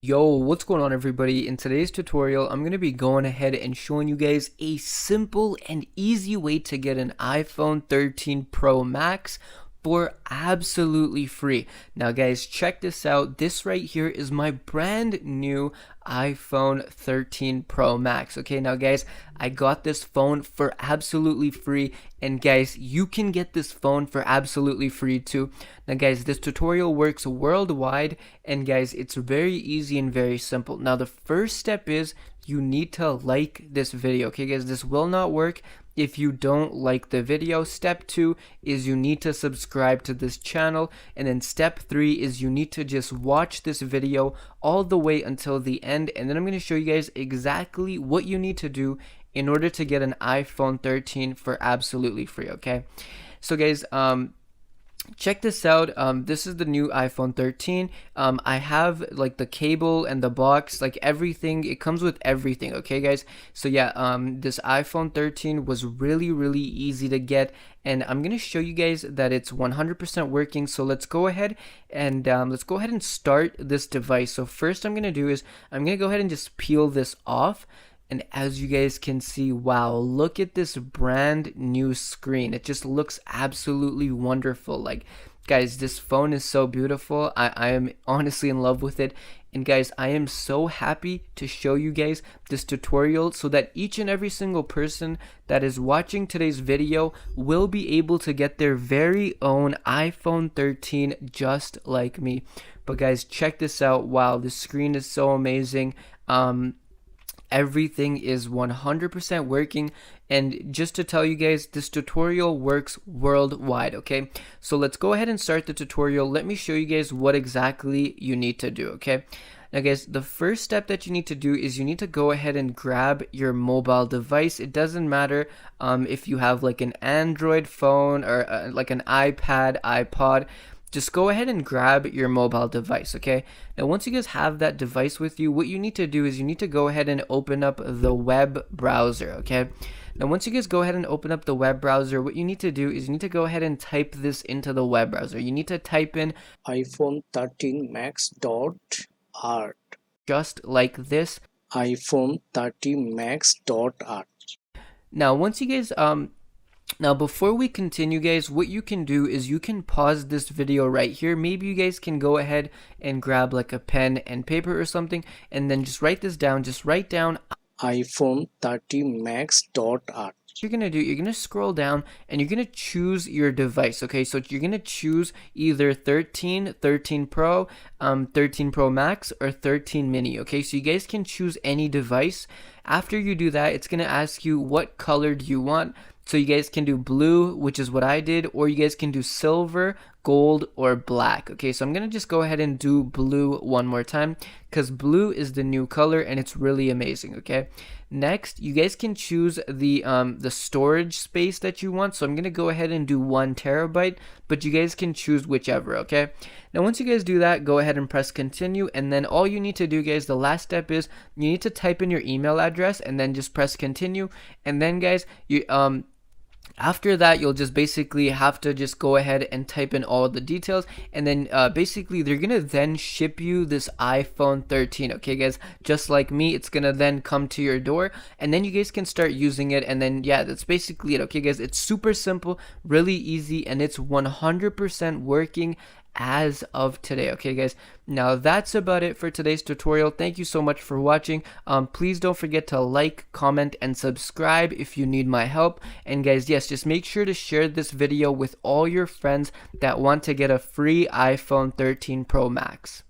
Yo, what's going on everybody? In today's tutorial, I'm going to be going ahead and showing you guys a simple and easy way to get an iPhone 13 Pro Max for absolutely free. Now guys, check this out. This right here is my brand new iPhone 13 Pro Max. Okay, now guys, I got this phone for absolutely free, and guys, you can get this phone for absolutely free too. Now guys, this tutorial works worldwide, and guys, it's very easy and very simple. Now the first step is you need to like this video. Okay guys, this will not work if you don't like the video. Step 2 is you need to subscribe to this channel, and then step 3 is you need to just watch this video all the way until the end, and then I'm going to show you guys exactly what you need to do in order to get an iPhone 13 for absolutely free. Okay, so guys, check this out. This is the new iPhone 13. I have like the cable and the box, like everything. It comes with everything. Okay guys, so yeah, this iPhone 13 was really easy to get, and I'm gonna show you guys that it's 100% working. So let's go ahead and start this device. So first I'm gonna do is I'm gonna go ahead and just peel this off. And as you guys can see, wow, look at this brand new screen. It just looks absolutely wonderful. Like, guys, this phone is so beautiful. I am honestly in love with it. And guys, I am so happy to show you guys this tutorial so that each and every single person that is watching today's video will be able to get their very own iPhone 13 just like me. But guys, check this out. Wow, the screen is so amazing. Everything is 100% working, and just to tell you guys, this tutorial works worldwide. Okay, so let's go ahead and start the tutorial. Let me show you guys what exactly you need to do. Okay, now guys, the first step that you need to do is you need to go ahead and grab your mobile device. It doesn't matter if you have like an Android phone or like an iPad, iPod. Just go ahead and grab your mobile device. Okay, now once you guys have that device with you, what you need to do is you need to go ahead and open up the web browser. Okay, now once you guys go ahead and open up the web browser, what you need to do is you need to go ahead and type this into the web browser. You need to type in iPhone 13 Max dot art. just like this. iPhone 13 Max dot art. Now once you guys now before we continue guys, what you can do is you can pause this video right here. Maybe you guys can go ahead and grab like a pen and paper or something, and then just write this down. Just write down iPhone 13 Max dot art. You're gonna do, you're gonna scroll down and you're gonna choose your device. Okay, so you're gonna choose either 13, 13 Pro, 13 Pro Max, or 13 Mini. Okay, so you guys can choose any device. After you do that, it's gonna ask you what color do you want. So you guys can do blue, which is what I did, or you guys can do silver, gold, or black. Okay, so I'm gonna just go ahead and do blue one more time because blue is the new color and it's really amazing. Okay, next you guys can choose the storage space that you want. So I'm gonna go ahead and do 1 terabyte, but you guys can choose whichever. Okay, now once you guys do that, go ahead and press continue, and then all you need to do guys, the last step is you need to type in your email address and then just press continue. And then guys, you after that, you'll just basically have to just go ahead and type in all the details, and then basically they're gonna then ship you this iPhone 13. Okay guys, just like me, it's gonna then come to your door, and then you guys can start using it. And then yeah, that's basically it. Okay guys, it's super simple, really easy, and it's 100% working as of today. Okay guys, now that's about it for today's tutorial. Thank you so much for watching. Please don't forget to like, comment, and subscribe if you need my help. And guys, yes, just make sure to share this video with all your friends that want to get a free iPhone 13 Pro Max.